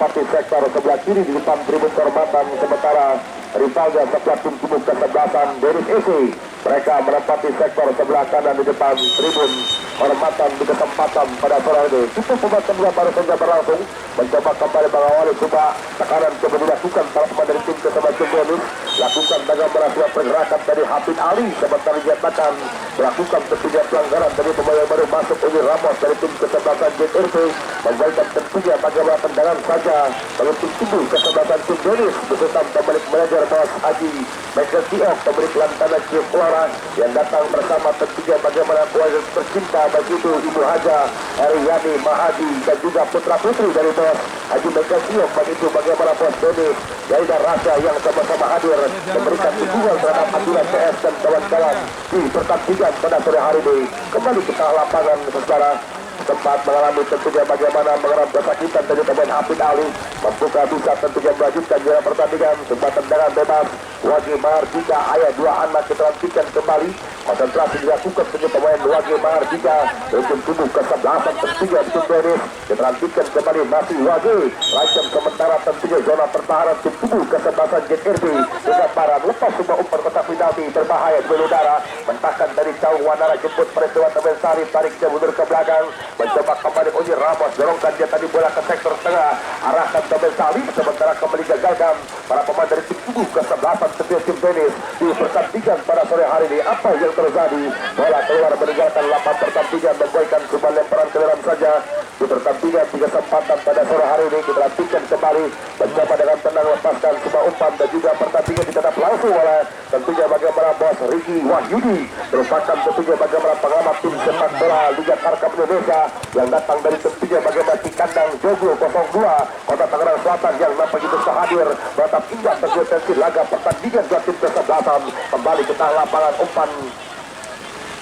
menempati sektor sebelah kiri di depan tribun kehormatan, sementara rivalnya sebelah tim kubu kesebelasan Deris Esi mereka menempati sektor sebelah kanan di depan tribun kehormatan di kesempatan pada sore ini. Itu pemain kedua baru saja berlangsung, mencoba kembali mengawali coba tekanan coba dilakukan para pemain dari tim kesebelah tim Denis, lakukan bagaimana pergerakan dari Hafid Ali, sementara dinyatakan melakukan tentunya pelanggaran dari pemain yang baru masuk Uni Ramos dari tim kesebelasan JRT, membuatkan tentunya bagaimana tendangan saja dari tim kubu kesebelasan tim Denis beserta pemilik manajer Mas Haji Michael Tiok, pemilik lantana Ciokora yang datang bersama tentunya bagaimana keluarga tercinta bagi itu Ibu Haja Eryani Mahadi dan juga putra putri dari Bos Haji Michael Tiok, bagi itu bagaimana Bos Denis Yaida Rasya yang sama-sama hadir memberikan dukungan terhadap aturan PS dan kawan-kawan di pertandingan pada sore hari ini. Kembali ke tengah lapangan secara sempat mengalami tentunya bagaimana mengalami kesakitan dari pemain Hafid Ali, membuka bisa tentunya melanjutkan jalan pertandingan. Sebuah tendangan bebas Wagi Mahardika, ayah dua anak ditelantikan kembali, konsentrasi dilakukan dengan pemain Wagi Mahardika untuk tubuh kesebelasan tentunya di tim Denis, ditelantikan kembali masih Wagi, rancang sementara tentunya zona pertahanan tim tubuh kesebelasan JRT dengan baran lepas sebuah umpan kotak penalti berbahaya di udara, mentahkan dari Cawang Wanara jemput peristiwa Tabel Sari, tarik dia mundur ke belakang, mencoba kembali Uni Ramos, dorongkan dia tadi bola ke sektor tengah, arahkan Tabel Sari, sementara kembali gagalkan para pemain dari tim tubuh kesebelasan setiap tim Denis di pertandingan pada sore hari ini. Apa yang terjadi? Bola keluar meninggalkan lapangan pertandingan, membuatkan sebuah lemparan ke dalam saja di pertandingan di kesempatan pada sore hari ini. Kita lanjutkan kembali mencoba dengan tenang lepaskan sebuah umpan dan juga pertandingan ditetap langsung oleh tentunya bagaimana Bos Riki Wahyudi, merupakan tentunya bagaimana pengamat tim sepak bola Liga Tarkam Indonesia yang datang dari tentunya bagaimana di kandang Joglo 02 Kota Tangerang Selatan yang nampak itu hadir menatap indah tensi laga pertandingan dua tim kesebelasan. Kembali ke tengah lapangan, umpan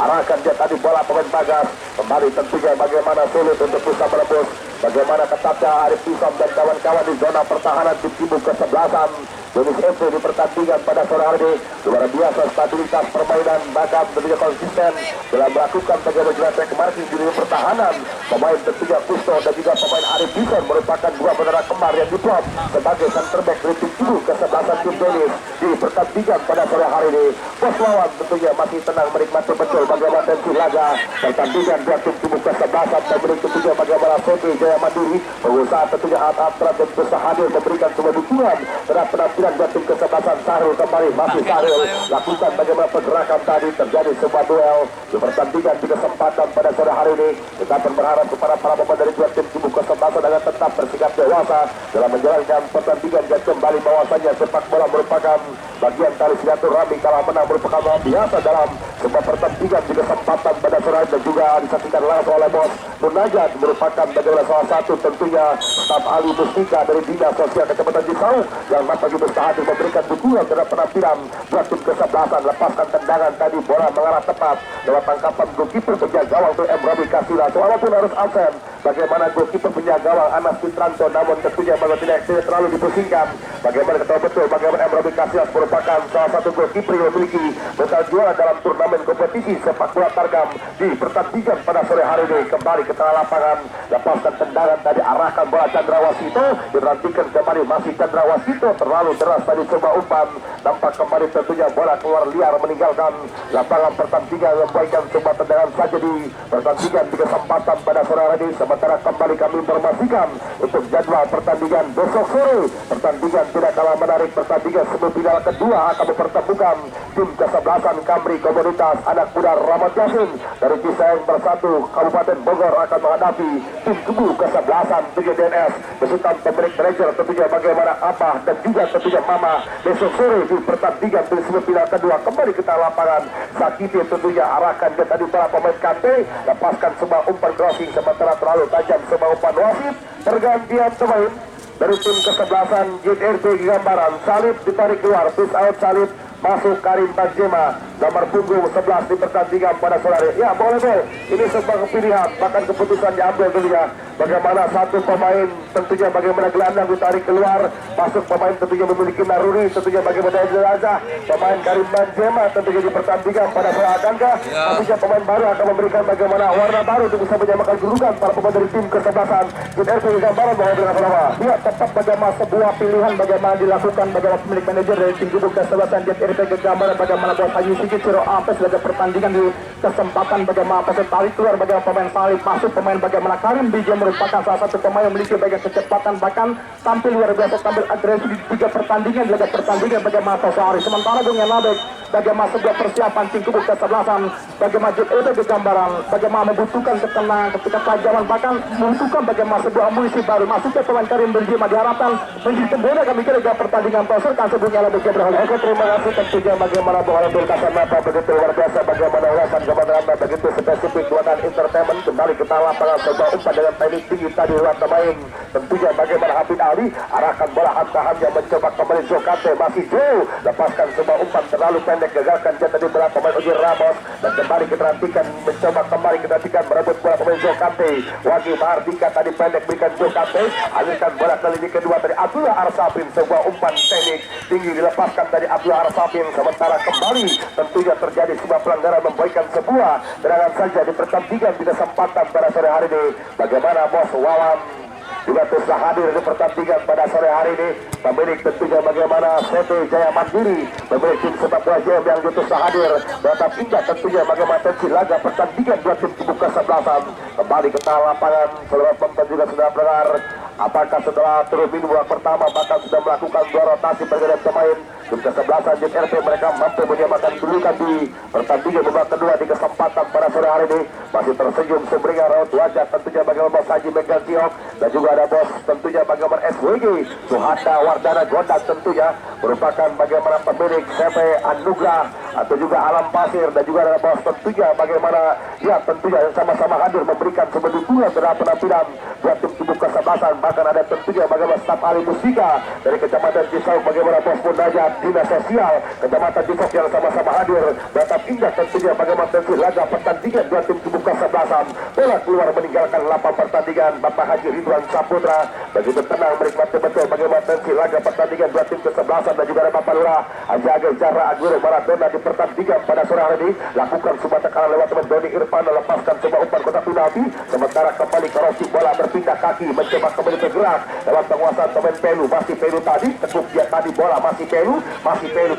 arahkan dia tadi bola pemain Bagas, kembali tentunya bagaimana sulit untuk bisa merebut, bagaimana ketatnya Arif Isam dan kawan-kawan di zona pertahanan tim kubu kesebelasan Denis FC di pertandingan pada sore hari ini. Luar biasa stabilitas permainan, bahkan tentunya konsisten dalam melakukan bagaimana jelasnya marking di lini pertahanan. Pemain tentunya Kusto dan juga pemain Arif Isam merupakan dua saudara kembar yang diplot sebagai center back dari tim kubu kesebelasan tim Denis di pertandingan pada sore hari ini. Bos lawan tentunya masih tenang menikmati betul bagaimana tensi laga pertandingan dua tim kubu kesebelasan, pemilik tentunya bagaimana Sofi Jaya Mandiri, pengusaha tentunya Atatra dan bisa hadir memberikan sebuah dukungan terhadap penampilan dua tim kesebelasan. Sahrul kembali, masih Sahrul lakukan bagaimana pergerakan tadi, terjadi sebuah duel di pertandingan di kesempatan pada sore hari ini. Kita berharap kepada para pemain dari dua tim kubu kesebelasan agar tetap bersikap dewasa dalam menjalankan pertandingan dan kembali bahwasanya sepak bola merupakan bagian tali silaturahmi, kalah menang merupakan luar biasa dalam sebuah pertandingan di kesempatan pada sore hari, dan juga disaksikan langsung oleh Bos Munajat, merupakan bagaimana salah satu tentunya staf ahli Mustika dari Dinas Sosial Kecamatan Cisau yang nampak juga hadir memberikan dukungan terhadap penampilan dua tim kesebelasan. Lepaskan tendangan tadi, bola mengarah tepat lewat tangkapan golikiper penjaga gawang itu M. Rabi Kasila, walaupun harus absen bagaimana golikiper penjaga gawang Anas Fitranto, namun tentunya tidak terlalu dipusingkan. Bagaimana kita betul bagaimana M. Rabi Kasila merupakan salah satu golikiper yang memiliki bekal juara dalam turnamen kompetisi sepak bola Tarkam di pertandingan pada sore hari ini. Kembali ke tengah lapangan, lepaskan tendangan tadi, arahkan bola Chandrawasito, dirantikan kembali masih Chandrawasito, terlalu deras tadi coba umpan, nampak kembali tentunya bola keluar liar meninggalkan lapangan pertandingan, membuatkan coba tendangan saja di pertandingan di kesempatan pada sore hari ini. Sementara kembali kami informasikan untuk jadwal pertandingan besok sore. Pertandingan tidak kalah menarik, pertandingan semifinal kedua akan mempertemukan tim kesebelasan Kamri Komunitas Anak Muda Rahmat Yasin dari Cisayong Bersatu Kabupaten Bogor akan menghadapi tim kubu kesebelasan DNS besutan pemilik manajer tentunya bagaimana Abah dan juga tentunya Mama besok sore di pertandingan di semifinal kedua. Kembali kita lapangan, Sakiti tentunya arahkan dia tadi para pemain KT, lepaskan sebuah umpan crossing, sementara terlalu tajam sebuah umpan wasit. Pergantian pemain dari tim kesebelasan JRT Gambaran, Salib ditarik keluar, push out Salib, masuk Karim Tanjema, nomor punggung 11 di pertandingan pada sore hari. Ya boleh, ini sebuah pilihan, bahkan keputusan diambil dulu ya. Bagaimana satu pemain tentunya bagaimana gelandang ditarik keluar, masuk pemain tentunya memiliki naruri, tentunya bagaimana jenazah pemain Karim Benzema tentunya di pertandingan pada sore akankah tentunya pemain baru akan memberikan bagaimana warna baru untuk bisa menyamakan kedudukan para pemain dari tim kesebelasan JRP gambaran bahwa dengan Sarawak. Ya tepat bagaimana sebuah pilihan bagaimana dilakukan bagaimana pemilik manajer dari tim gubuk kesebelasan JRP gambaran bagaimana bos Haji Sigit Ciro Apes laga pertandingan di kesempatan bagaimana peserta tarik keluar bagaimana pemain salib masuk pemain bagaimana Karim Bijam merupakan salah satu pemain yang memiliki bagian kecepatan bahkan tampil luar biasa tampil agresif di 3 pertandingan laga pertandingan bagaimana Tosari. Sementara Bung Yanabek bagaimana sebuah persiapan tim kubuk kesebelasan bagaimana JRP gambaran bagaimana membutuhkan ketenangan ketika tajaman bahkan membutuhkan bagaimana sebuah amunisi baru masuknya pemain Karim Benzema diharapkan menjadi pembeda kami kira pertandingan Tosar kan sebelumnya lebih berhal. Oke, terima kasih tentunya bagaimana Bung Abdul Kasanapa begitu luar biasa bagaimana ulasan kepada Anda begitu spesifik buatan entertainment. Kembali kita lapangan sebuah umpan dengan teknik tinggi tadi luar main tentunya bagaimana Habib Ali arahkan bola hantahannya mencoba kembali Zokate masih jauh lepaskan sebuah umpan terlalu pendek gagalkan jatuh di bola pemain Ujir Ramos dan kembali kita nantikan mencoba kembali kita nantikan merebut bola pemain Zokate Wagi Mahardika tadi pendek berikan Zokate alirkan bola kali ini kedua dari Abdullah Arsafin sebuah umpan teknik tinggi dilepaskan dari Abdullah Arsafin sementara kembali tentunya terjadi sebuah pelanggaran membuahkan sebuah serangan saja di pertandingan di kesempatan pada sore hari ini. Bagaimana bos Wawan juga telah hadir di pertandingan pada sore hari ini. Pemilik tentunya bagaimana CT Jaya Mandiri pemilik tim sepak bola JM yang juga telah hadir. Tetap ingat tentunya bagaimana tensi laga pertandingan dua tim kubuk kesebelasan. Kembali ke tengah lapangan seluruh penonton juga sudah mendengar apakah setelah turun minggu pertama bahkan sudah melakukan 2 rotasi pergantian pemain tim kesebelasan JRP mereka mampu menyamakan kedudukan di pertandingan babak kedua di kesempatan pada sore hari ini. Masih tersenyum sumringah raut wajah tentunya bagaimana bos Haji Megantiok dan juga ada bos tentunya bagaimana SWG Suhada Wardana Gondang tentunya merupakan bagaimana pemilik CP Anugrah atau juga Alam Pasir dan juga ada bos tentunya bagaimana ya tentunya yang sama-sama hadir memberikan sebuah dukungan terhadap penampilan buat tim kubuk kesebelasan. Bahkan ada tentunya bagaimana staf ahli musika dari Kecamatan Cisau bagaimana bos Munajat Dinas Sosial Kecamatan Cisau yang sama-sama hadir. Tetap ingat tentunya bagaimana tensi laga pertandingan dua tim kubuk kesebelasan. Bola keluar meninggalkan lapang pertandingan. Bapak Haji Ridwan Saputra begitu tenang menikmati betul bagaimana tensi laga pertandingan dua tim kesebelasan dan juga ada Bapak Lurah Haji Agil Jara Aguero Maradona di pertandingan pada sore hari ini. Lakukan sebuah tekanan lewat teman Doni Irfan melepaskan sebuah umpan kotak penalti. Sementara kembali Karosi bola berpindah kaki mencoba kembali bergerak dalam penguasaan pemain Pelu. Masih Pelu tadi tekuk dia tadi bola masih Pelu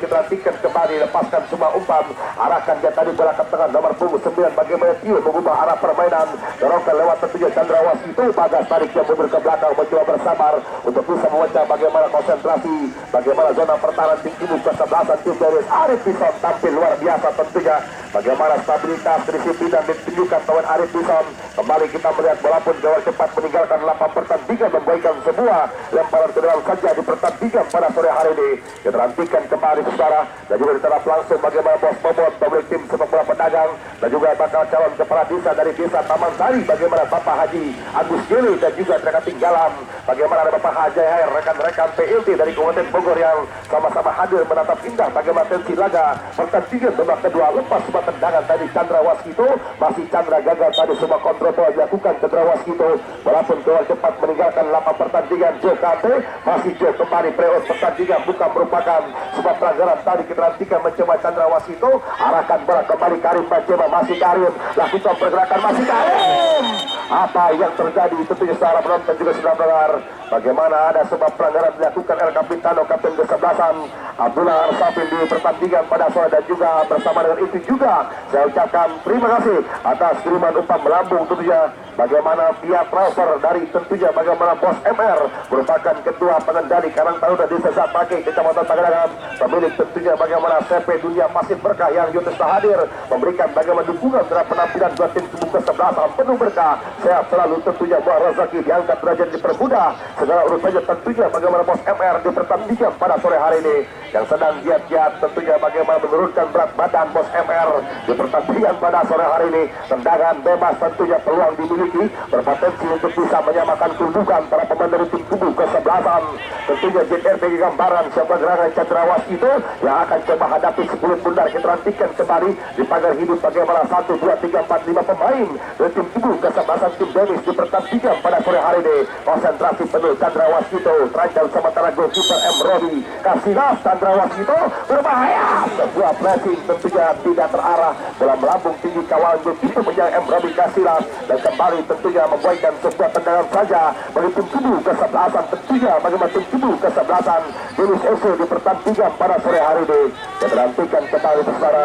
kita nantikan kembali lepaskan sebuah umpan arahkan dia tadi bola ke tengah nomor punggung 9 bagaimana Tio mengubah arah permainan dorongkan lewat tentunya Chandra Wasito Bagas tarik dia mundur ke belakang mencoba bersabar untuk bisa memecah bagaimana konsentrasi bagaimana zona pertahanan tim kubuk kesebelasan tim dari Arif Bison tampil luar biasa tentunya bagaimana stabilitas disiplin dan ditunjukkan pemain Arif Bison. Kembali kita melihat bola pun gawang cepat meninggalkan lapang pertandingan membuahkan sebuah lemparan ke dalam saja di pertandingan pada sore hari ini. Kita nantikan kembali saudara dan juga diterap langsung bagaimana bos Bobot pemilik tim sepak bola pedagang dan juga bakal calon kepala desa dari desa Taman Sari bagaimana Bapak Haji Agus Gili dan juga mereka tinggalan bagaimana ada Bapak Haji Hair rekan-rekan PLT dari Kabupaten Bogor yang sama-sama hadir menatap indah bagaimana tensi laga pertandingan babak kedua. Lepas sebuah tendangan tadi Chandra Waskito masih Chandra gagal tadi semua kontrol dilakukan Chandra Waskito walaupun keluar cepat meninggalkan lapang pertandingan. Jokate masih jauh kembali playoff pertandingan bukan merupakan sebuah pelanggaran tadi kita nantikan mencoba Chandra Waskito arahkan bola kembali Karim Benzema masih Karim lakukan pergerakan masih Karim. Apa yang terjadi tentunya secara penonton juga sudah mendengar bagaimana ada sebuah pelanggaran dilakukan El Capitano kapten kesebelasan Abdullah Arsafin di pertandingan pada sore dan juga bersama dengan itu juga saya ucapkan terima kasih atas kiriman umpan melambung tentunya bagaimana via transfer dari tentunya bagaimana bos MR merupakan ketua pengendali Karang Taruna di Desa Pake Kecamatan Pagedangan pemilik tentunya bagaimana CP Dunia Pasir Berkah yang juga telah hadir memberikan bagaimana dukungan terhadap penampilan dua tim kesebelasan penuh berkah, sehat selalu tentunya, buah rezeki diangkat derajat dipermudah segala urusannya tentunya. Bagaimana Bos MR di pertandingan pada sore hari ini yang sedang giat-giat tentunya bagaimana menurunkan berat badan Bos MR di pertandingan pada sore hari ini. Tendangan bebas tentunya peluang dimiliki, berpotensi untuk bisa menyamakan kedudukan para pemain dari tim kubu kesebelasan. Tentunya JRP gambaran sebuah gerangan Cendrawasih itu yang akan coba hadapi 10 bundar. Kita nantikan kembali di pagar hidup bagaimana 1, 2, 3, 4, 5 pemain dari tim kubu kesebelasan tim Denis di pertandingan pada sore hari ini. Konsentrasi penuh Cendrawasih itu terancam sementara goalkeeper M. Robi Kasinas. Cendrawasih itu berbahaya, sebuah pressing tentunya tidak terarah, bola melambung tinggi, kawalan goalkeeper menjaga M. Robi Kasinas dan kembali tentunya membuatkan sebuah tendangan saja bagi tim kubu kesebelasan. Tentunya bagaimana tim kubu kesebelasan Denis SC di pertandingan pada sore hari ini. Kita nantikan kembali saudara,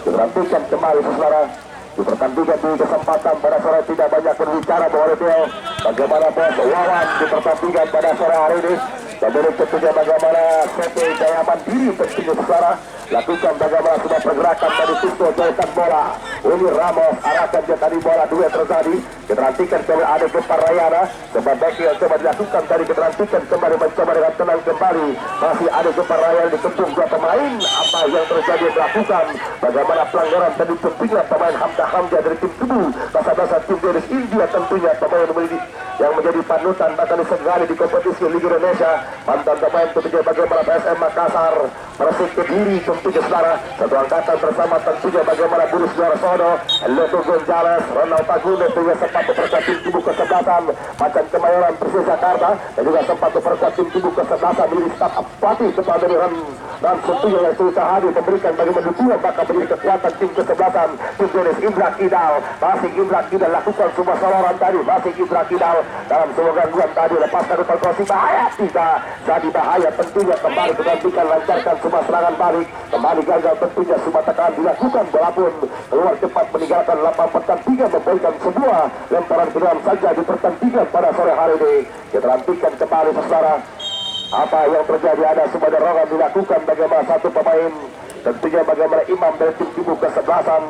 diperhatikan kembali saudara di pertandingan di kesempatan pada sore. Tidak banyak berbicara bahwa Retio bagaimana Bos Wawan di pertandingan pada sore hari ini. Dan dari tentunya bagaimana CP Jaya Mandiri tentunya saudara lakukan bagaimana sebuah pergerakan dari Tito jauhkan bola. Ini Ramos arahkan dia tadi bola dua terjadi. Kita nantikan kembali ada Gempar Rayana. Coba back yang coba dilakukan tadi, kita nantikan kembali mencoba dengan tenang kembali. Masih ada Gempar Rayana dikepung dua pemain. Apa yang terjadi dilakukan? Bagaimana pelanggaran tadi tentunya pemain Hamzah dari tim kubu basa-basa tim Denis India tentunya pemain yang menjadi panutan bakal sekali di kompetisi Liga Indonesia. Mantan pemain tentunya bagaimana PSM Makassar, Persik Kediri tentunya saudara, satu angkatan bersama tentunya bagaimana Burus Juarasono, Loto Gonzales, Ronald Tagune tentunya sempat memperkuat tim kubu kesebelasan Macan Kemayoran Persis Jakarta, dan juga sempat memperkuat tim kubu kesebelasan milik staf pelatih kepala dari dan tentunya yang susah hadir memberikan bagaimana dukungan bakal menjadi kekuatan tim kesebelasan tim Denis Indra Kidal. Masih Indra Kidal lakukan sebuah soloran tadi, masih Indra Kidal dalam sebuah gangguan tadi, lepaskan perkosi bahaya, tidak jadi bahaya tentunya. Kembali kegantikan lancarkan sebuah serangan balik, kembali gagal tentunya sebuah tekanan dilakukan, bola pun keluar cepat meninggalkan lapangan pertandingan, memberikan sebuah lemparan ke dalam saja di pertandingan pada sore hari ini. Kita nantikan kembali saudara apa yang terjadi. Ada sebuah dorongan dilakukan bagaimana satu pemain tentunya bagaimana Imam dari tim kubu kesebelasan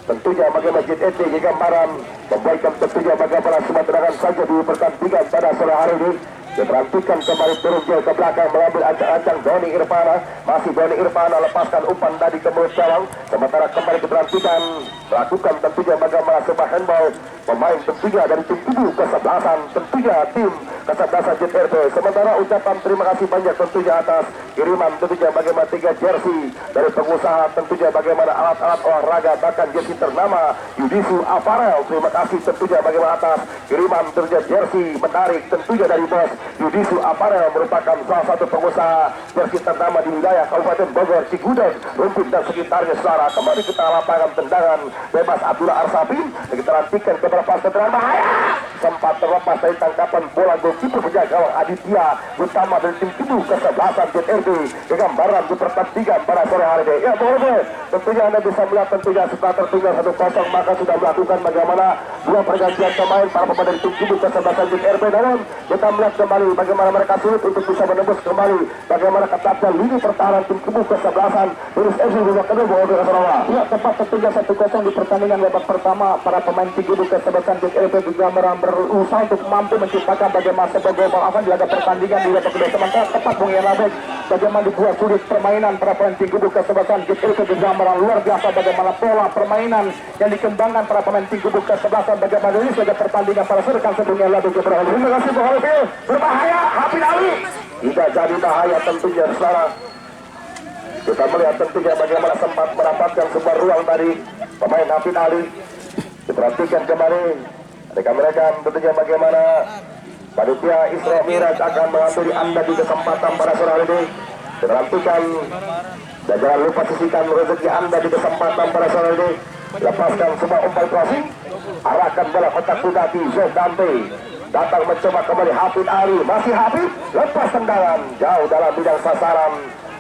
tentunya bagaimana JNT gambaran membuatkan tentunya bagaimana sebuah tendangan saja di pertandingan pada sore hari ini. Diperhatikan kembali turun jauh ke belakang mengambil ancang-ancang Doni Irfana. Masih Doni Irfana lepaskan umpan tadi ke mulut gawang. Sementara kembali diperhatikan melakukan tentunya bagaimana sebuah handball pemain tentunya dari tim kubu kesebelasan tentunya tim kesebelasan JRP. Sementara ucapan terima kasih banyak tentunya atas kiriman tentunya bagaimana 3 jersey dari pengusaha tentunya bagaimana alat-alat olahraga bahkan jersey ternama Yudisu Apparel. Terima kasih tentunya bagaimana atas kiriman tentunya jersey menarik tentunya dari Bos Yudisu Apparel, merupakan salah satu pengusaha jersey ternama di wilayah Kabupaten Bogor, Cigudeg, Rumpin dan sekitarnya saudara. Kembali kita lapangan tendangan bebas Abdullah Arsafin, dan kita nantikan beberapa tendangan bahaya sempat terlepas dari tangkapan bola goalkeeper penjaga gawang Aditya utama dari tim kubu kesebelasan JRB. Gambaran di pertandingan pada sore hari ini. Ya boleh, tentunya Anda bisa melihat tentunya setelah tertinggal 1-0 maka sudah melakukan bagaimana dua pergantian pemain para pemain dari tim kubu kesebelasan JRB. Namun kita melihat kembali bagaimana mereka sulit untuk bisa menembus kembali bagaimana ketatnya lini pertahanan tim kubu kesebelasan Denis SC di babak kedua. Ya tepat tentunya 1-0 di pertandingan babak pertama. Para pemain tim kubu kesebelasan JRB juga berusaha untuk mampu menciptakan bagaimana sebuah gol balasan di laga pertandingan di babak kedua. Sementara tepat Bung Yanabek bagaimana dibuat sulit permainan para pemain tim kubu kesebelasan JRB juga luar biasa bagaimana pola permainan yang dikembangkan para pemain tim kubu kesebelasan bagaimana ini laga pertandingan para serkan sebelumnya lalu keberhal. Terima kasih Bung Halil. Berbahaya Hafid Ali tidak jadi bahaya tentunya saudara. Kita melihat tentunya bagaimana sempat mendapatkan sebuah ruang dari pemain Hafid Ali. Diperhatikan kembali rekan-rekan tentunya bagaimana panitia Isra Miraj akan mengambil Anda di kesempatan pada sore hari ini. Diperhatikan dan jangan lupa sisihkan rezeki Anda di kesempatan pada sore ini. Lepaskan sebuah umpan crossing, arahkan bola kotak Bugatti Zul Dante. Datang mencoba kembali Hafid Ali, masih Hafid, lepas tendangan jauh dalam bidang sasaran.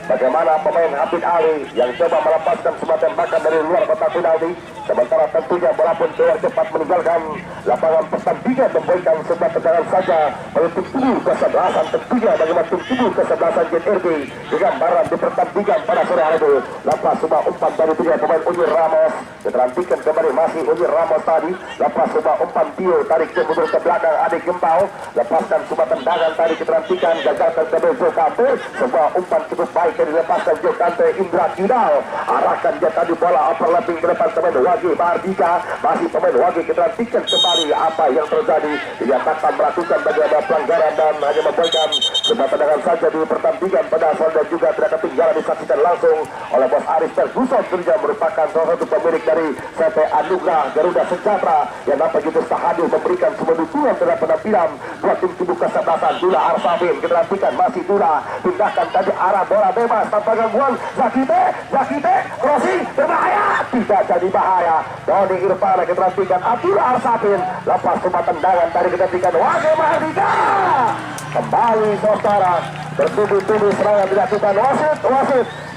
Bagaimana pemain Hafid Ali yang coba melepaskan sebuah tembakan dari luar kotak penalti. Sementara tentunya bola pun keluar cepat meninggalkan lapangan pertandingan, memberikan sebuah tendangan saja oleh tim tubuh kesebelasan. Tentunya bagaimana tim tubuh kesebelasan JRB digambaran di pertandingan pada sore hari ini. Lepas sebuah umpan dari tiga pemain Unir Ramos, diterantikan kembali masih Unir Ramos tadi. Lepas sebuah umpan Tio, tarik ke mundur ke belakang Adik Gempau, lepaskan sebuah tendangan tadi diterantikan, gagalkan kembali Jokante. Sebuah umpan cukup baik yang dilepaskan Jokante. Indra Kidal arahkan dia tadi bola overlapping ke depan pemain Wagi Mardika, masih pemain Wagi diterantikan kembali. Apa yang terjadi? Dinyatakan melakukan bagaimana pelanggaran dan hanya memberikan sebuah tendangan saja di pertandingan pada asal dan juga tidak ketinggalan disaksikan langsung oleh Bos Aris Ferguson. Tentunya merupakan salah satu pemilik dari CT Anugrah Garuda Sejahtera yang dapat gitu hadir memberikan semua dukungan terhadap penampilan dua tim tubuh kesebelasan. Dula Arsafin kita masih Dula pindahkan tadi arah bola bebas tanpa gangguan. Zakite crossing berbahaya, tidak jadi bahaya. Doni Irfana kita Abdullah Arsafin lepas semua tendangan tadi kita Wage Mardika kembali saudara. Bertubi-tubi serangan dilakukan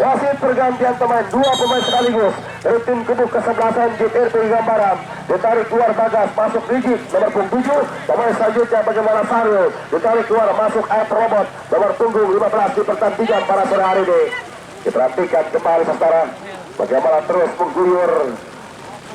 wasit pergantian pemain, dua pemain sekaligus dari tim kubu kesebelasan JRP Gambaran. Ditarik keluar Bagas, masuk Rigid nomor punggung 7. Pemain selanjutnya bagaimana Saryo, ditarik keluar masuk App Robot nomor punggung 15 di pertandingan pada sore hari ini. Diperhatikan kembali saudara bagaimana terus mengguyur,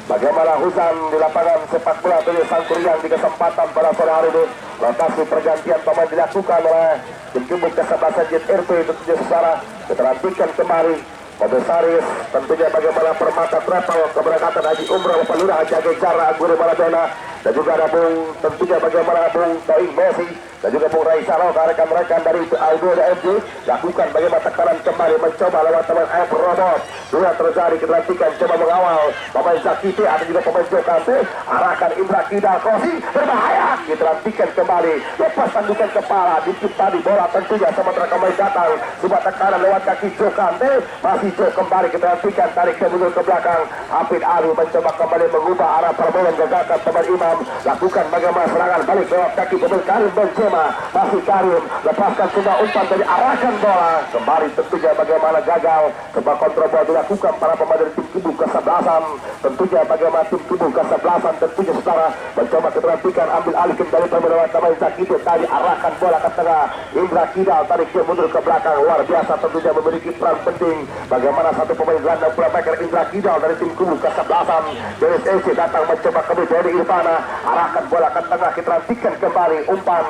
bagaimana hujan di lapangan sepak bola dari Sangkuriang di kesempatan pada sore hari ini. Rotasi pergantian pemain dilakukan oleh tim kubu kesebelasan JRP tentunya secara diperhatikan kembali. Komisaris tentunya bagaimana Permata Travel keberangkatan Haji Umroh Pelura Haji Agejara Guru Maradona, dan juga ada Bung tentunya bagaimana Bung Toing Messi dan juga Bung Raisa Roka, rekan-rekan dari Aldo DFG lakukan bagaimana tekanan kembali mencoba lewat teman F Robot. Dua terjadi diperhatikan coba mengawal pemain Zakiti, ada juga pemain Jokante, arahkan Indra Kidal crossing berbahaya, diperhatikan kembali lepas tandukan kepala dikit tadi bola tentunya sementara kembali datang sebuah tekanan lewat kaki Jokante, masih Jok kembali kita hentikan, tarik ke mundur ke belakang. Hafid Ali mencoba kembali mengubah arah permainan, gagalkan teman Imam, lakukan bagaimana serangan balik lewat kaki pemain Karim Benzema, masih Karim lepaskan sebuah umpan dari arahkan bola kembali tentunya bagaimana gagal. Sebuah kontrol bola dilakukan para pemain dari tim kubu kesebelasan. Tentunya bagaimana tim kubu kesebelasan tentunya secara mencoba keterhentikan, ambil alih kembali permainan teman Zakiti tadi, arahkan bola ke tengah. Indra Kidal tarik ke mundur ke belakang, luar biasa tentunya memiliki peran penting. Bagaimana satu pemain gelandang playmaker Indra Kidal dari tim kubu kesebelasan dari SC datang mencoba kembali dari Irfana, arahkan bola ke tengah, kita kembali umpan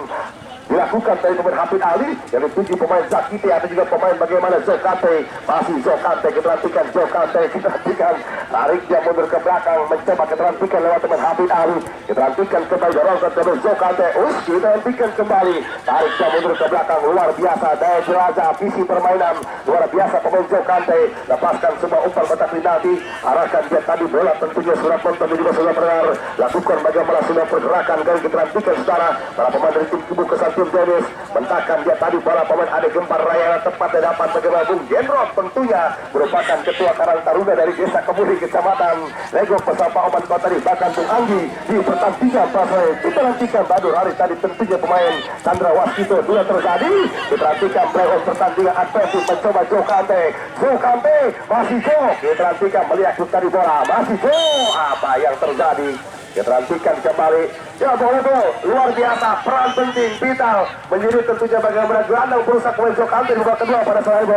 dilakukan dari pemain Hafid Ali yang dituju pemain Zakiti, ada juga pemain bagaimana Jokante, masih Jokante kita hentikan, tarik dia mundur ke belakang mencoba kita lewat teman Hafid Ali, kita hentikan kembali dorongkan ke Jokante, kita hentikan kembali, tarik dia mundur ke belakang, luar biasa daya jelajah visi permainan luar biasa pemain Jokante, lepaskan sebuah umpan kotak penalti, arahkan dia tadi bola tentunya sudah penonton juga sudah benar, lakukan bagaimana sudah pergerakan dari kita hentikan saudara para pemain dari tim kubu kesal Tim Dennis, bentakan dia tadi bola pemain Adik Gempar Raya tepat dapat bagaimana Bung Jenrot tentunya merupakan ketua Karang Taruna dari Desa Kemudi Kecamatan Lego Pesapa Oman Kota di bahkan Bung Anggi di pertandingan pasal diperhatikan Badur hari tadi tentunya pemain Chandra Waskito dua terjadi, diperhatikan playoff pertandingan adversus mencoba Jokante masih diperhatikan melihat tadi bola masih apa yang terjadi, diperhatikan kembali. Ya boleh luar biasa peran penting vital menjadi tentunya bagaimana gelandang berusaha pemain Jokante di babak kedua pada sore hari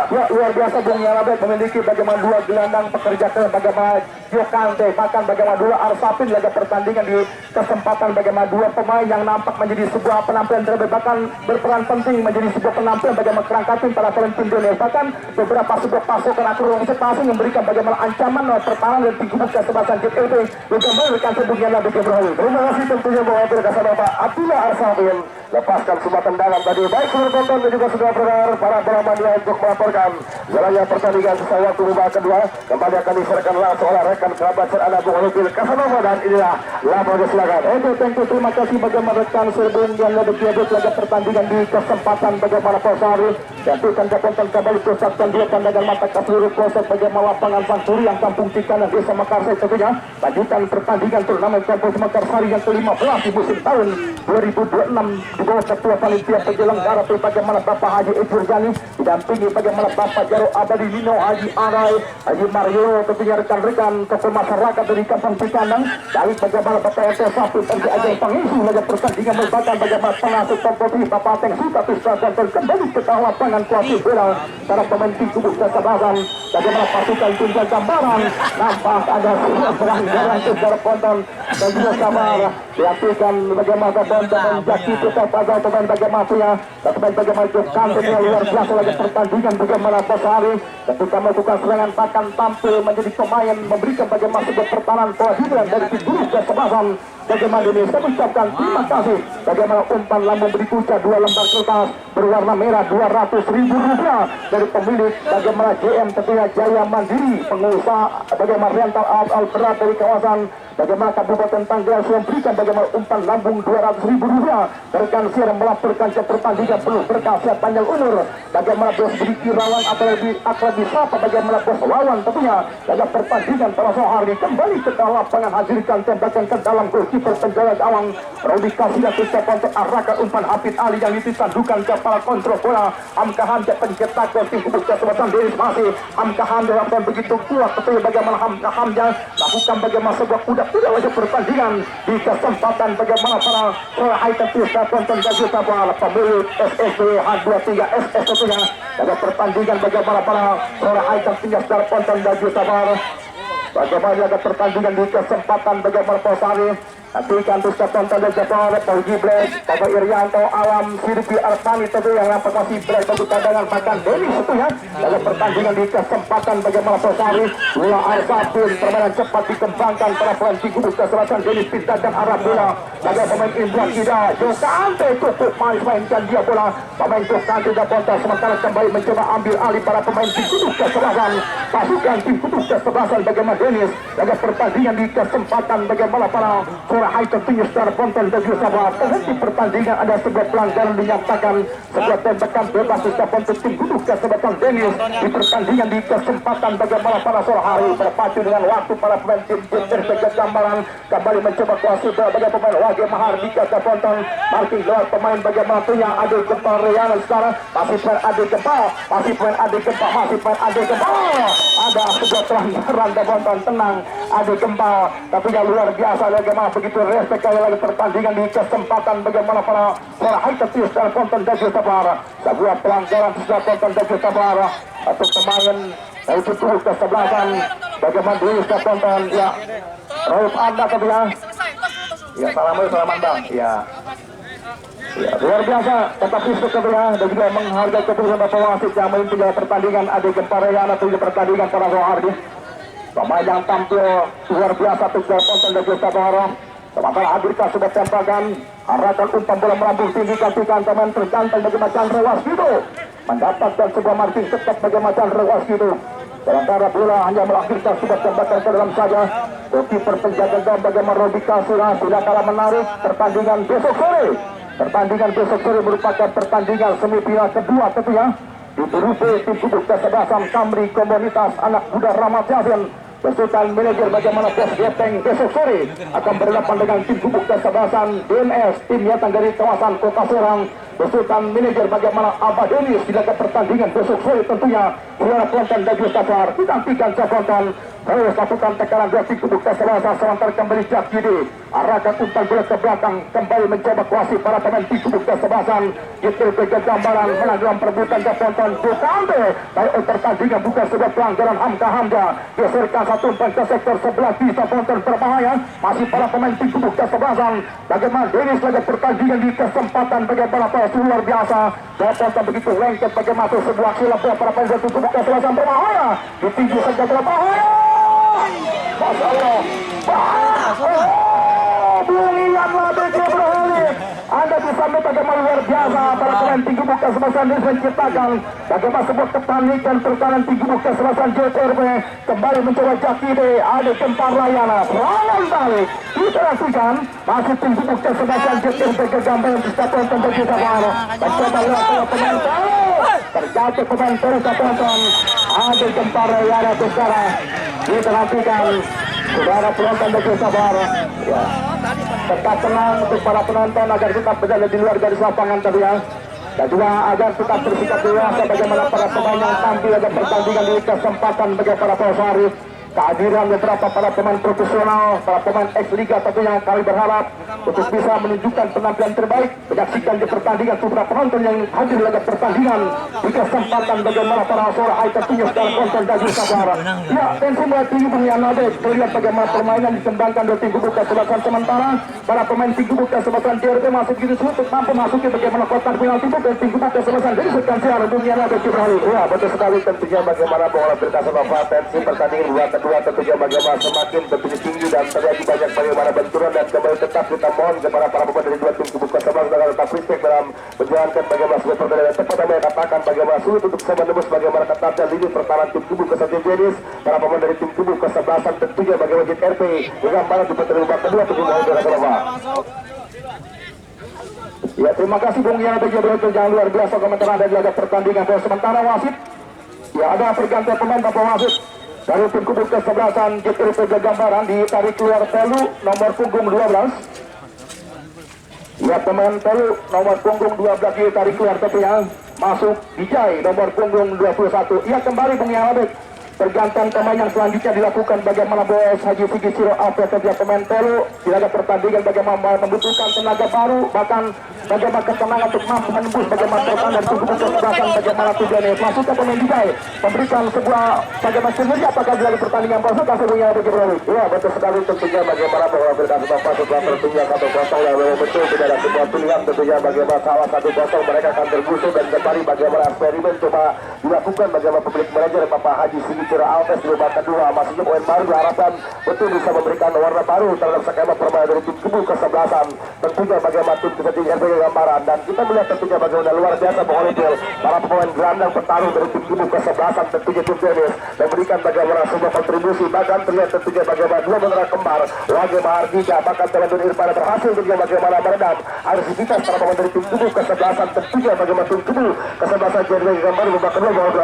ya, luar biasa Bung Yalabek memiliki bagaimana dua gelandang pekerja keras bagaimana Jokante, bahkan bagaimana dua Arsafin laga pertandingan di kesempatan bagaimana dua pemain yang nampak menjadi sebuah penampilan terbaik, bahkan berperan penting menjadi sebuah penampilan bagaimana kerangkatin para pemain tim dunia, bahkan beberapa sebuah pasukan akurasi passing memberikan bagaimana ancaman pertahanan dan tim kubu kesebelasan JLP juga memberikan Bung Yalabek Ibrahim. Terima kasih tentunya bahwa berkasih Bapak Abdullah Arsafin lepaskan semua tendangan tadi baik sudah tonton dan juga sudah benar para bola mania untuk melaporkan jalannya pertandingan sesuai waktu babak kedua kembali akan diserahkan langsung oleh rekan kerabat serana Bung Olupil Kasanova dan inilah laporan silakan. Oke, terima kasih bagaimana rekan Serbun yang lebih diaduk laga pertandingan di kesempatan bagaimana Posari dan tukan japontan kembali pusatkan dia pandangan mata ke seluruh proses bagaimana lapangan Santuri yang Kampung Cikanan Desa Makarsari tentunya lanjutan pertandingan turnamen Kampung Makarsari yang ke-15 di musim tahun 2026 di bawah ketua panitia penyelenggara bagaimana Bapak Haji Ejurjani, didampingi bagaimana Bapak Jaro Abadi Nino, Haji Arai, Haji Mario, tentunya rekan-rekan tokoh masyarakat dari Kampung Cikandang, dari bagaimana Bapak RT 1 RT Ajeng pengisi laga pertandingan melibatkan bagaimana pengasuh kompetisi Bapak Teng Suka Tisra dan kembali ke lapangan kuasi bola para pemain tim kubu kesebaran, bagaimana pasukan tunjang gambaran nampak ada serang-serang secara ponton dan juga sabar diaktifkan bagaimana teman-teman Jaki kita pada teman bagaimana punya teman bagaimana Jokan yang luar biasa lagi pertandingan bagaimana Posari ketika melakukan serangan akan tampil menjadi pemain memberikan bagaimana sebuah pertahanan kewajiban dari tim kubu kesebaran. Bagaimana ini saya ucapkan terima kasih bagaimana umpan lambung berikutnya 2 lembar kertas berwarna merah 200.000 rupiah dari pemilik bagaimana JM tentunya Jaya Mandiri pengusaha bagaimana rental alat berat dari kawasan bagaimana Kabupaten Tanggerang yang berikan bagaimana umpan lambung 200.000 rupiah rekan siar melaporkan ke pertandingan penuh berkah sehat panjang umur bagaimana bos beriki rawan atau lebih akrab disapa bagaimana bos lawan tentunya dalam pertandingan pada sore hari kembali ke lapangan hadirkan tembakan ke dalam gol kiper penjaga gawang Rodi Kasih dan ucapan untuk arahkan umpan Hafid Ali yang ditandukan kepala kontrol bola Hamkahan pencetak gol tim kubu kesempatan Denis masih Hamkahan dalam begitu kuat betul bagaimana Hamkahan lakukan bagaimana sebuah kuda wajah pertandingan di kesempatan bagaimana para Hai tentu tonton baju tabal pemilik SSB H23 SS tentunya pada pertandingan bagaimana para Hai tentunya secara tonton baju tabal bagaimana ada pertandingan di kesempatan bagaimana Posari nantikan bisa tonton dan jadwal Paul Giblek, Bapak Irianto, Alam, Sirpi Arsani tentu yang nampak masih berada bagi cadangan bahkan Denis itu ya dalam pertandingan di kesempatan bagaimana Posari bola Arsapin permainan cepat dikembangkan para pemain Cigubu ke selatan Denis Pintar dan arah bola bagi pemain Indra Kida Jokante cukup mainkan dia bola pemain Jokante dan Ponta sementara kembali mencoba ambil alih para pemain Cigubu ke selatan pasukan Cigubu ke selatan bagaimana Denis dalam pertandingan di kesempatan bagaimana para Hai tentunya secara ponton dan juga sabar penghenti pertandingan ada sebuah pelanggaran dinyatakan sebuah tembakan bebas secara ponton tim duduk kesempatan Denis di pertandingan di kesempatan bagaimana pada sore hari berpacu dengan waktu para pemain tim berjaga gambaran kembali mencoba kuasa bagaimana pemain Wage Mahardika ke ponton marking gelar pemain bagaimana punya Ade Gempa Riana sekarang masih pemain Ade Gempa masih pemain Ade Gempa masih pemain Ade Gempa ada sebuah pelanggaran dan ponton tenang Ade Gempa tapi yang luar biasa bagaimana begitu respect kali lagi pertandingan di kesempatan bagaimana para Hai tentu secara konten dan juga sabar sebuah pelanggaran secara konten dan juga sabar atau pemain dari tujuh kesebelasan bagaimana di secara konten ya Rauf Anda tapi ya salam Anda ya luar biasa tetap fisik ya dan juga menghargai keputusan Bapak Wasit yang memimpin pertandingan Ade Gempa Riana atau pertandingan para Soehardi pemain yang tampil luar biasa secara konten dan juga sabar sementara hadirkan sebuah tembakan arahkan umpan bola melambung tinggi gantikan teman terganteng bagi Chandra Waskito mendapatkan sebuah marking tetap bagi Chandra Waskito sementara bola hanya melahirkan sebuah tembakan ke dalam saja kiper penjaga gawang bagaimana Rodi Kasira sudah kalah menarik pertandingan besok sore merupakan pertandingan semifinal kedua tentunya di grup tim kubu kesebelasan Kamri Komunitas Anak Muda Ramat Yasin besutan manajer bagaimana Bos Gepeng besok sore akan berhadapan dengan tim kubu kesebelasan DNS tim Yatang dari kawasan Kota Serang besutan manajer bagaimana Abah Denis di laga pertandingan besok sore tentunya suara penonton dan juga sabar didampingkan penonton terus lakukan tekanan dari tim kubu kesebelasan sementara kembali Jakidi arahkan umpan bola ke belakang kembali mencoba kuasi para pemain tim kubu kesebelasan itu ke gambaran menang dalam perebutan dan penonton Jokante baik pertandingan bukan sebuah pelanggaran Hamka geserkan satu umpan ke sektor sebelah bisa penonton berbahaya masih para pemain tim kubu kesebelasan bagaimana Denis laga pertandingan di kesempatan bagaimana luar biasa dan penonton begitu lengket bagaimana sebuah silap para pemain tim kubu kesebelasan berbahaya ditinggi saja berbahaya Masya Allah lihatlah BC Broholim Anda bisa melihat bagaimana luar biasa para pemain tim kubu kesebelasan ini menciptakan bagaimana sebuah kepanikan terkanan tim kubu kesebelasan JTRB kembali mencoba Jakide ada Gempar Layana serangan balik diperhatikan masih tim kubu kesebelasan JTRB kegambar yang bisa tonton bagi sabar mencoba lewat pemain terjatuh pemain terus tonton ada Gempar Layana sekarang diperhatikan saudara penonton bagi sabar ya tetap tenang untuk para penonton agar tetap berada di luar garis lapangan tadi ya. Dan juga agar tetap bersikap dewasa bagaimana para pemain yang tampil pada pertandingan di kesempatan bagi para pewaris. Kehadiran beberapa para pemain profesional, para pemain ex-liga tentunya kami berharap untuk bisa menunjukkan penampilan terbaik, menyaksikan di pertandingan beberapa penonton yang hadir dalam pertandingan di kesempatan bagaimana para suara high tentunya secara konsen dan sabar. Ya, tensi mulai tinggi mengenai terlihat bagaimana permainan dikembangkan dari tim gugur kesebelasan sementara para pemain tim gugur kesebelasan DRT masuk gitu untuk mampu masuki bagaimana kotak penalti dan tim gugur kesebelasan dari sekian siar dunia ada Cibrahim. Ya, betul sekali tentunya bagaimana bola berkasa bapak tensi pertandingan kedua tentunya bagaimana semakin tentunya tinggi dan terjadi banyak bagaimana benturan dan kembali tetap kita mohon kepada para pemain dari dua tim kubu kesebelasan agar tetap respect dalam menjalankan bagaimana sebuah pertandingan tepat yang katakan bagaimana sulit untuk bisa menembus bagaimana ketatnya lini pertahanan tim kubu kesebelasan jenis para pemain dari tim kubu kesebelasan tentunya bagaimana JRP dengan mana di pertandingan kedua tim kubu kesebelasan. Ya, terima kasih Bung Yana bagi yang luar biasa komentar Anda di laga pertandingan. Sementara wasit ya ada pergantian pemain tanpa wasit dari tim kubu kesebelasan JRP Gambaran ditarik keluar Telu nomor punggung 12. Ya, pemain Telu nomor punggung 12 ditarik keluar tentunya masuk Dijai nomor punggung 21. Ia kembali Bung Yana. Pergantian pemain yang selanjutnya dilakukan bagaimana Bos Haji Sigi Siro Alfred setiap pemain Telu di laga pertandingan bagaimana membutuhkan tenaga baru bahkan bagaimana ketenangan untuk mampu menembus bagaimana pertahanan dan tubuh kesebelasan bagaimana tujuannya masukkan pemain Dijai memberikan sebuah bagaimana kinerja apakah di laga pertandingan pasal sebelumnya bagi Bro. Ya, betul sekali tentunya bagaimana bahwa berkata Bapak setelah tertinggal 1-0 ya betul tidak ada sebuah pilihan tentunya bagaimana salah 1-0 mereka akan tergusur dan kembali bagaimana eksperimen coba dilakukan bagaimana publik manajer Bapak Haji Sigi Siro Alves di babak kedua masihnya poin baru diharapkan betul bisa memberikan warna baru terhadap skema permainan dari tim kubu kesebelasan tentunya bagaimana tim kesebelasan RP Gambaran dan kita melihat tentunya bagaimana luar biasa mengoletil para pemain gelandang bertarung dari tim kubu kesebelasan tentunya tim tenis memberikan bagaimana sebuah kontribusi bahkan terlihat tentunya bagaimana dua menara kembar Wage Mahardika bahkan Teladun Irfan berhasil tentunya bagaimana meredam agresivitas para pemain dari tim kubu kesebelasan tentunya bagaimana tim kubu kesebelasan RP Gambaran babak kedua bahwa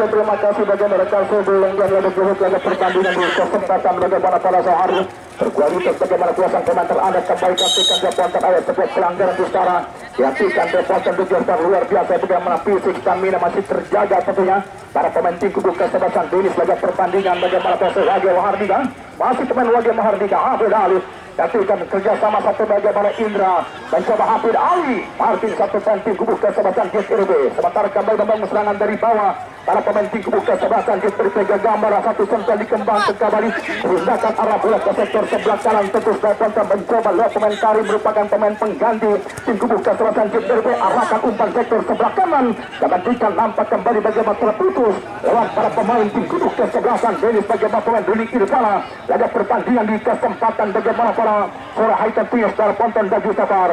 terima kasih bagaimana rekan sebelum yang lalu jauh laga pertandingan di kesempatan bagaimana para sehari berkualitas bagaimana kuasa komentar Anda kembali kasihkan jawaban ayat sebuah pelanggaran di sekarang diartikan reporter tujuan luar biasa bagaimana fisik stamina masih terjaga tentunya para pemain tim kubu kesebelasan Denis laga pertandingan bagaimana proses Wage Mahardika masih pemain Wage Mahardika Hafid Ali Datikan kerjasama satu bagaimana Indra dan coba Hafid Ali Martin satu pemain tim kubu kesebelasan JRB sementara kembali membangun serangan dari bawah para pemain tim kubu kesebelasan JRB Gambaran satu sentral dikembangkan kembali tindakan arah bola ke sektor sebelah kanan terus dapat mencoba lewat pemain Karim merupakan pemain pengganti tim kubu kesebelasan JRB arahkan umpan sektor sebelah kanan dan nampak kembali bagaimana terputus lewat para pemain tim kubu kesebelasan Denis bagaimana pemain Duli Irfana laga pertandingan di kesempatan bagaimana para suara Haitan Tias dari Ponton Daju Safar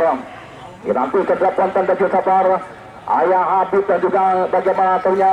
dirampilkan dari Ponton Daju Safar Ayah Habib dan juga bagaimana tentunya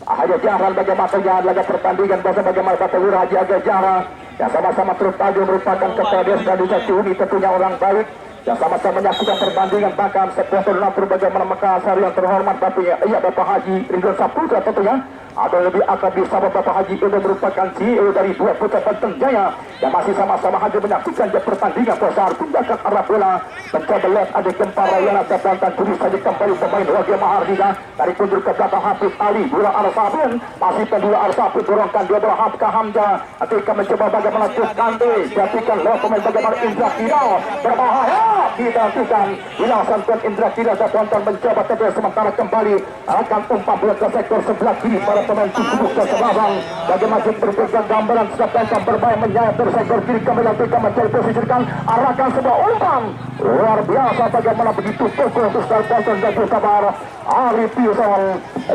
Haji Jahran bagaimana tentunya laga pertandingan bagaimana Bapak Lurah Haji Aga Jahra yang sama-sama terus tajuk merupakan ketua desa dan desa Ciuni tentunya orang baik yang sama-sama menyaksikan pertandingan bahkan sebuah turnamen bagaimana Makassar yang terhormat Bapak Haji Ridwan Saputra tentunya ada lebih akrab bersama Bapak Haji Edo merupakan CEO dari dua Putra Banten Jaya yang masih sama-sama hadir menyaksikan pertandingan besar tindakan arah bola mencoba lihat ada gempa Rayana Kebantan tulis saja kembali pemain Wage Mahardika dari kundur ke belakang Hafiz Ali Dura Arsabin masih kedua Arsabin dorongkan dia bola Hafka Hamzah ketika mencoba bagaimana Kante jadikan lewat pemain bagaimana Indra Kira berbahaya digantikan hilasan tuan Indra Kira dan Banten mencoba terus sementara kembali akan umpan bola ke sektor sebelah kiri para pemain tim kubu kesebelasan bagaimana berpegang Gambaran sedang bermain menyayat dari sektor kiri kembali ketika mencari posisikan arahkan sebuah umpan luar biasa bagaimana begitu pukul untuk Banten dan Sabar Arif Yusol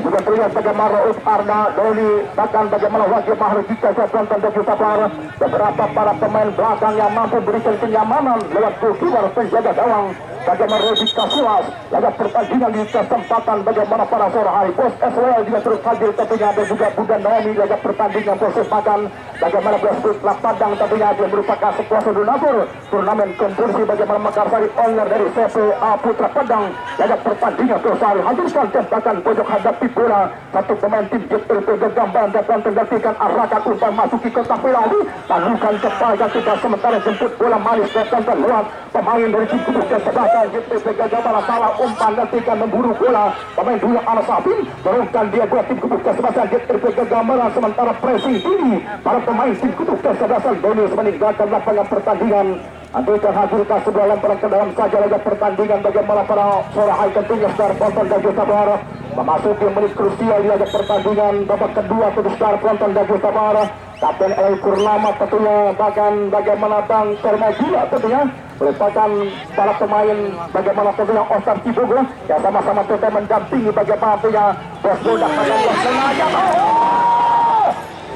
juga terlihat bagaimana Rauf Arda Doni bahkan bagaimana Wage Mahardika Banten dan Sabar beberapa para pemain belakang yang mampu berikan kenyamanan lewat keluar penjaga gawang bagaimana Redi Kasilas. Laga pertandingan di kesempatan bagaimana para sore hari. Bos SWL juga terus hadir tentunya, dan juga Bunda Naomi. Laga pertandingan proses makan bagaimana Bos Padang tentunya dia merupakan sekuasa donatur turnamen kompetisi bagaimana Makassar owner dari CPA Putra Padang. Laga pertandingan proses hari hadirkan tembakan pojok hadapi bola satu pemain tim JPP Gambaran dapat menggantikan arahkan umpan masuki kotak penalti, talukan kepada kita sementara jemput bola manis datang lewat pemain dari tim kubuk kesebelasan JPP Gambaran salah umpan gantikan memburu bola pemain dua Al-Sabin menurunkan dia dua tim kubuk kesebelasan JPP Gambaran sementara pressing tinggi para pemain tim kubuk kesebelasan bonus meninggalkan lapangan pertandingan. Andaikan hadirkan sebuah lemparan ke dalam saja laga pertandingan bagaimana para sore hari tentunya Star Ponton dan Juta Barat memasuki menit krusial di laga pertandingan babak kedua untuk Star Ponton dan Juta Barat. Kapten El Purnama tentunya bahkan bagaimana Bang Termagila tentunya merupakan para pemain bagaimana tentunya Oscar Cibogo yang sama-sama tentunya mendampingi bagaimana tentunya Bos Bodak bagaimana sengaja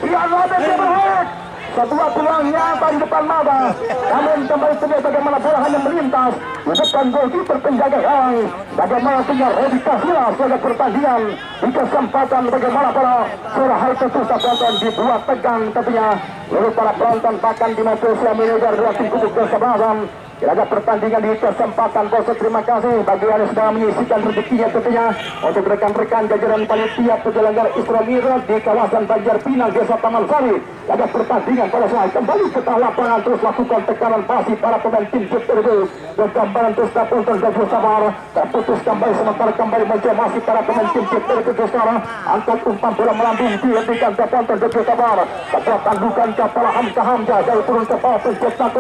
dia robek berhak sebuah peluang yang di depan mata, namun kembali terlihat bagaimana bola hanya melintas di depan goalkeeper penjaga gawang. Bagaimana punya Redi Kasilas pada pertandingan di kesempatan bagaimana para sore hari tentu penonton dibuat tegang tentunya. Lalu para penonton bahkan di sosial media dua tim kubuk kesebelasan. Laga pertandingan di kesempatan bos terima kasih bagi yang sudah menyisikan rezekinya tentunya untuk rekan-rekan jajaran panitia penyelenggara Isra Mi'raj di kawasan Banjar Pinang Desa Taman Sari. Laga pertandingan pada saat kembali ke tengah lapangan terus lakukan tekanan pasti para pemain tim JPP dan gambaran terus Ponton dan Sabar terputus kembali sementara kembali mencoba masih para pemain tim JPP Sabar angkat umpan bola melambung dihentikan Ponton dan Sabar sebuah tandukan kepala Hamzah jauh turun kepala pencetak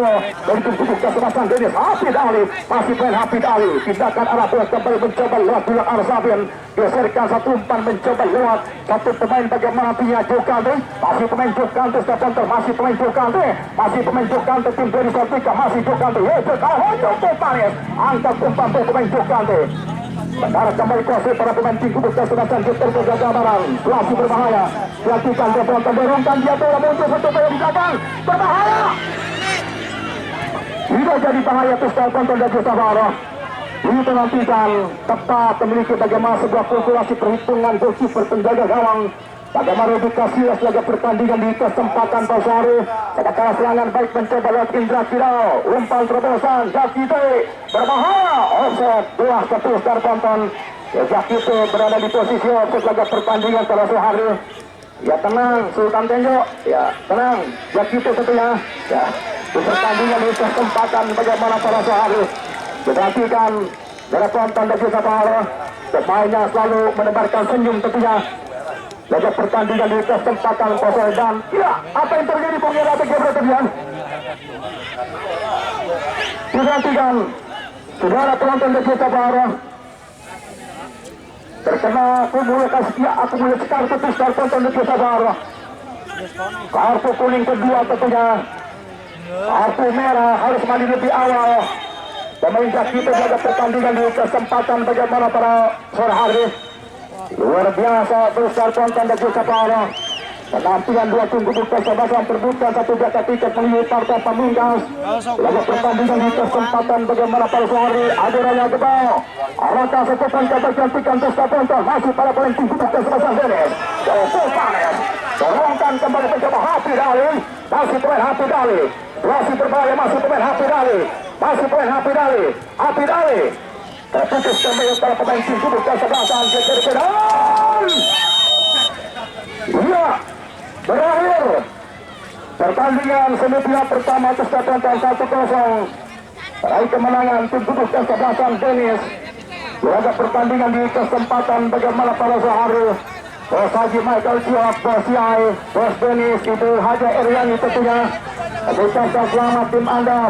dari tim kubuk kesebelasan Dennis Hafid Ali masih main Hafid Ali pindahkan arah bola kembali mencoba lewat dua Arsabin geserkan satu umpan mencoba lewat satu pemain bagaimana punya Jokante masih pemain Jokante Ponton masih pemain Jokante masih pemain Jokante tim dari Saltika masih Jokante angkat umpan pemain Jokante sementara kembali kuasai para pemain tim kubuk kesebelasan JPP Gambaran masih berbahaya dilakukan dia Ponton dorongkan dia bola muncul satu bola di belakang berbahaya tidak jadi bahaya Star Ponton dan Juta Barat. Ini menantikan tepat memiliki bagaimana sebuah kalkulasi perhitungan goalkeeper penjaga gawang. Bagaimana Redi Kasilas laga pertandingan di kesempatan Pasari. Sedangkan serangan baik mencoba lewat Indra Kirau. Umpan terobosan Jakite berbahaya. Offset 2-1 Star Ponton. Jakite berada di posisi offset laga pertandingan pada sore hari. Ya tenang Sultan Tenjo. Ya tenang Jakite tentunya. Ya di pertandingan di kesempatan bagaimana para sehari diperhatikan dari Ponton dan Juta Barat pemainnya selalu menebarkan senyum tentunya. Laga pertandingan di kesempatan kosong dan ya apa yang terjadi pengira bagaimana terjadi diperhatikan saudara penonton dan Juta Barat terkena akumulasi kartu Star Ponton dan Juta Barat kartu kuning kedua tentunya. Kartu merah harus mandi lebih awal. Pemain kita jaga pertandingan di kesempatan bagaimana para sore hari. Luar biasa Star Ponton dan Juta Barat. Penampilan dua tim kubuk kesebelasan terbukti satu jatah tiket menuju partai pamungkas. Laga pertandingan di kesempatan bagaimana para sore hari. Ada Raya Gebau. Arahkan sepupan kata gantikan Star Ponton masih para pemain tim kubuk kesebelasan Dennis. Dorongkan kembali mencoba Hafid Ali. Masih pemain Hafid Ali. Masih berbahaya masih pemain Hafid Ali. Masih pemain Hafid Ali. Hafid Ali. Terputus kembali para pemain tim kubuk kesebelasan JPP. Iya. Berakhir. Pertandingan semifinal pertama Star Ponton 1-0. Meraih kemenangan tim kubuk kesebelasan Dennis. Laga pertandingan di kesempatan bagaimana para sehari. Bos Haji Michael Siap, Bos Yai, Bos Dennis, Ibu Haja Eryani tentunya. Ucapkan selamat tim Anda.